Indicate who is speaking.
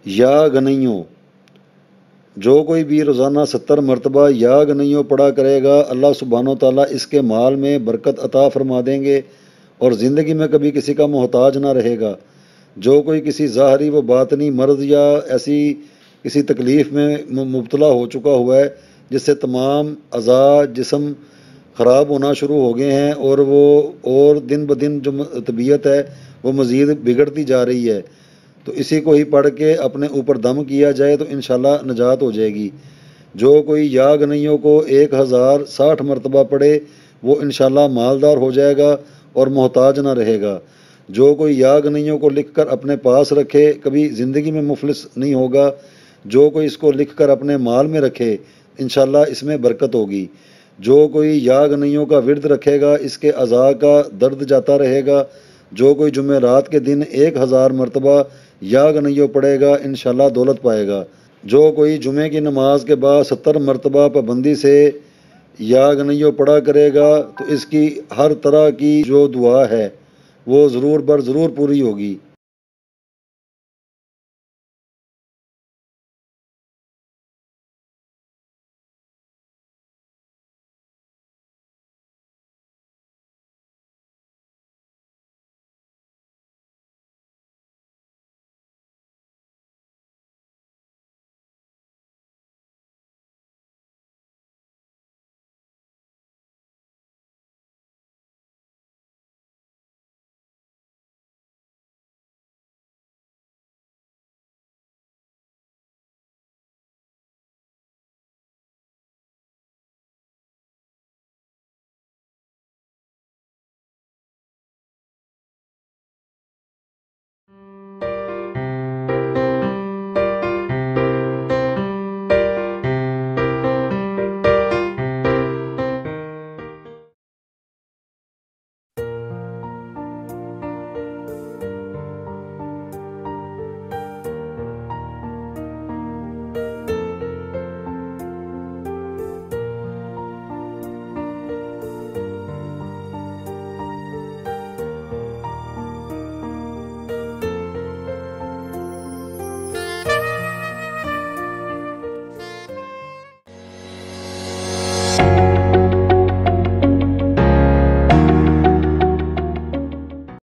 Speaker 1: یا گنیوں، جو کوئی بھی روزانہ 70 مرتبہ یا گنیوں پڑھا کرے گا، اللہ سبحانہ و تعالیٰ اس کے مال میں برکت عطا فرما دیں گے اور زندگی میں کبھی کسی کا محتاج نہ رہے گا۔ جو کوئی کسی ظاہری و باطنی مرض یا ایسی کسی تکلیف میں مبتلا ہو چکا ہوا ہے جس سے تمام اعضاء جسم خراب ہونا شروع ہو گئے ہیں اور دن بدن جو طبیعت ہے وہ مزید بگڑتی جا رہی ہے، تو اسی کو ہی پڑھ کے اپنے اوپر دم کیا جائے تو انشاءاللہ نجات ہو جائے گی۔ جو کوئی یا گنیوں کو 1060 مرتبہ پڑھے وہ انشاءاللہ مالدار ہو جائے گا اور محتاج نہ رہے گا۔ جو کوئی یا گنیوں کو لکھ کر اپنے پاس رکھے کبھی زندگی میں مفلس نہیں ہوگا۔ جو کوئی اس کو لکھ کر اپنے مال میں رکھے انشاءاللہ اس میں برکت ہوگی۔ جو کوئی یا گنیوں کا ورد رکھے گا اس کے اعضاء کا درد جاتا رہے گا۔ جو کوئی جمعرات کے دن 1000 مرتبہ یا گنیوں پڑھے گا انشاءاللہ دولت پائے گا۔ جو کوئی جمعے کی نماز کے بعد 70 مرتبہ پابندی سے یا گنیوں پڑھا کرے گا تو اس کی ہر طرح کی جو دعا ہے وہ ضرور بر ضرور پوری ہوگی۔